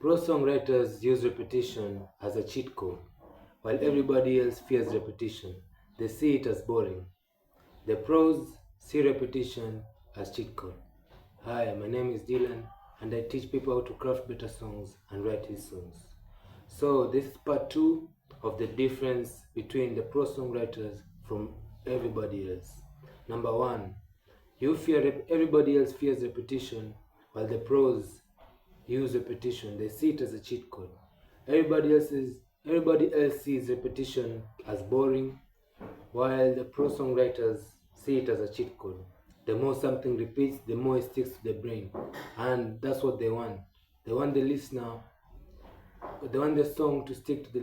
Pro songwriters use repetition as a cheat code, while everybody else fears repetition. They see it as boring. The pros see repetition as cheat code. Hi, my name is Dylan, and I teach people how to craft better songs and write his songs. So this is part 2 of the difference between the pro songwriters from everybody else. Number 1, everybody else fears repetition, while the pros use repetition. They see it as a cheat code. Everybody else sees repetition as boring, while the pro songwriters see it as a cheat code. The more something repeats, the more it sticks to the brain, and that's what they want. They want the song to stick to the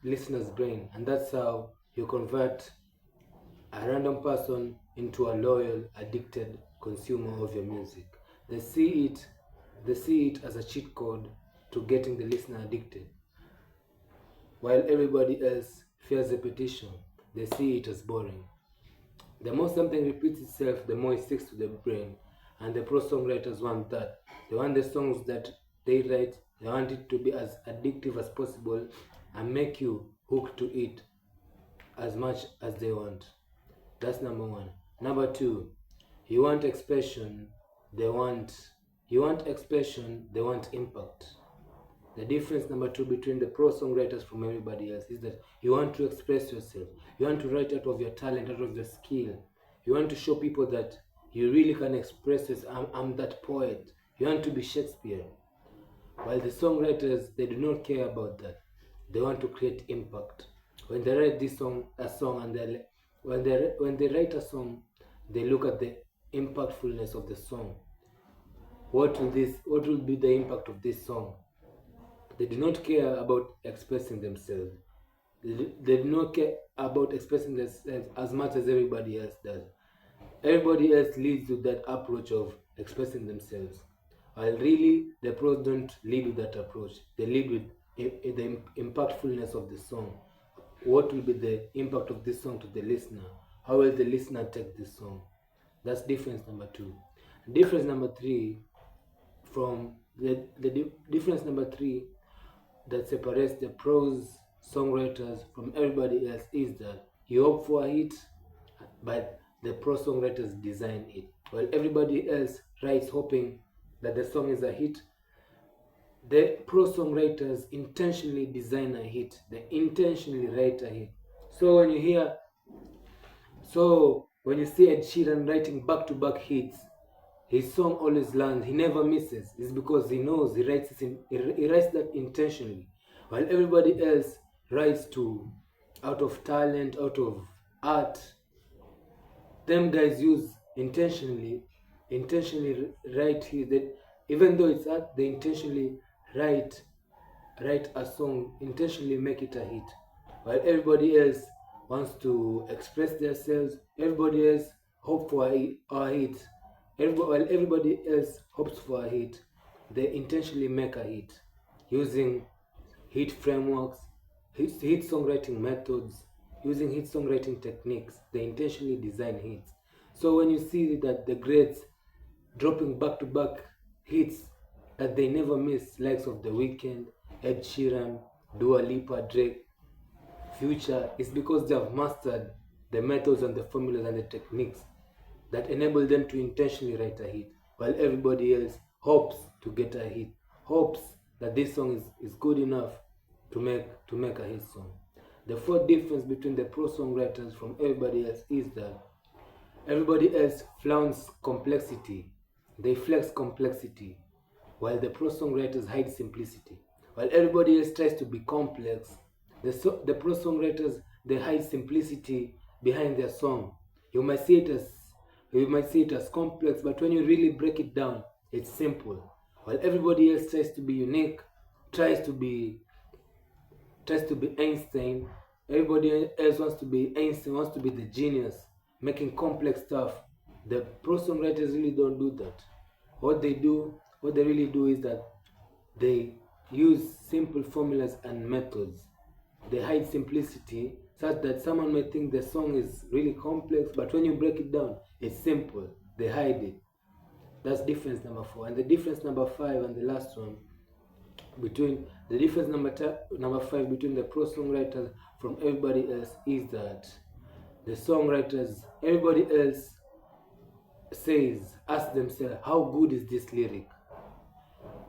listener's brain, and that's how you convert a random person into a loyal, addicted consumer of your music. They see it as a cheat code to getting the listener addicted. While everybody else fears repetition, they see it as boring. The more something repeats itself, the more it sticks to the brain. And the pro songwriters want that. They want the songs that they write, they want it to be as addictive as possible and make you hooked to it as much as they want. That's number 1. Number 2, you want expression, they want impact. The difference, number 2, between the pro songwriters from everybody else is that you want to express yourself. You want to write out of your talent, out of your skill. You want to show people that you really can express this. I'm that poet. You want to be Shakespeare. While the songwriters, they do not care about that. They want to create impact. When they write when they write a song, they look at the impactfulness of the song. What will be the impact of this song? They do not care about expressing themselves. They do not care about expressing themselves as much as everybody else does. Everybody else leads with that approach of expressing themselves. While really, the pros don't lead with that approach. They lead with the impactfulness of the song. What will be the impact of this song to the listener? How will the listener take this song? That's difference number 2. Difference number 3 difference number 3 that separates the pros songwriters from everybody else is that you hope for a hit, but the pro songwriters design it. While everybody else writes hoping that the song is a hit, the pro songwriters intentionally design a hit. They intentionally write a hit. So when you see Ed Sheeran writing back-to-back hits, his song always lands. He never misses. It's because he knows he writes that intentionally. While everybody else writes out of talent, out of art, them guys use intentionally write that even though it's art, they intentionally write a song, intentionally make it a hit. While everybody else wants to express themselves, everybody else hope for a hit. While everybody else hopes for a hit, they intentionally make a hit using hit frameworks, hit songwriting methods, using hit songwriting techniques. They intentionally design hits. So when you see that the greats dropping back-to-back hits that they never miss, likes of The Weeknd, Ed Sheeran, Dua Lipa, Drake, Future, it's because they have mastered the methods and the formulas and the techniques that enable them to intentionally write a hit, while everybody else hopes to get a hit, hopes that this song is good enough to make a hit song. The fourth difference between the pro songwriters from everybody else is that everybody else flaunts complexity. They flex complexity, while the pro songwriters hide simplicity. While everybody else tries to be complex, the pro songwriters, they hide simplicity behind their song. You might see it as complex, but when you really break it down, it's simple. While everybody else tries to be unique, tries to be Einstein, everybody else wants to be Einstein, wants to be the genius, making complex stuff. The pro songwriters really don't do that. What they really do is that they use simple formulas and methods. They hide simplicity such that someone may think the song is really complex, but when you break it down, it's simple. They hide it. That's difference number 4. And the difference number 5 and the last one between the difference number 5 between the pro songwriters from everybody else is that the songwriters, everybody else says, ask themselves, how good is this lyric?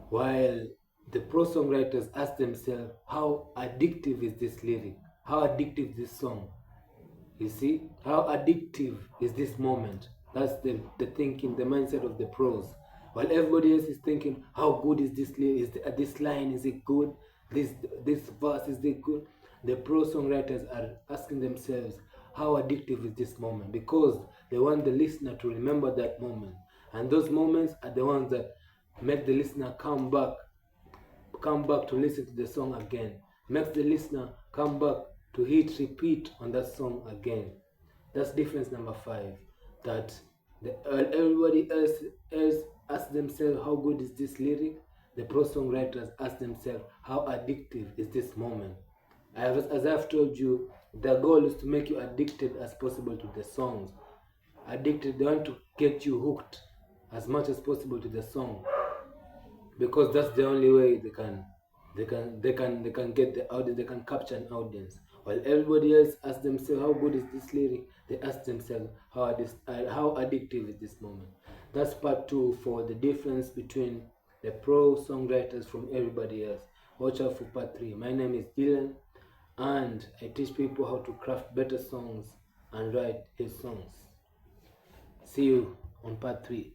While the pro songwriters ask themselves, how addictive is this lyric? How addictive this song? You see, how addictive is this moment? That's the thinking, the mindset of the pros. While everybody else is thinking, how good is this lyric? This line, is it good? This verse, is it good? The pro songwriters are asking themselves, how addictive is this moment? Because they want the listener to remember that moment. And those moments are the ones that make the listener come back to listen to the song again. Makes the listener come back to hit repeat on that song again. That's difference number 5. That everybody else asks themselves, how good is this lyric? The pro songwriters ask themselves, how addictive is this moment? As I've told you, the goal is to make you addicted as possible to the songs. Addicted, they want to get you hooked as much as possible to the song, because that's the only way they can get the audience, they can capture an audience. While everybody else asks themselves, how good is this lyric? They ask themselves, how addictive is this moment? That's part 2 for the difference between the pro songwriters from everybody else. Watch out for part 3. My name is Dylan, and I teach people how to craft better songs and write his songs. See you on part 3.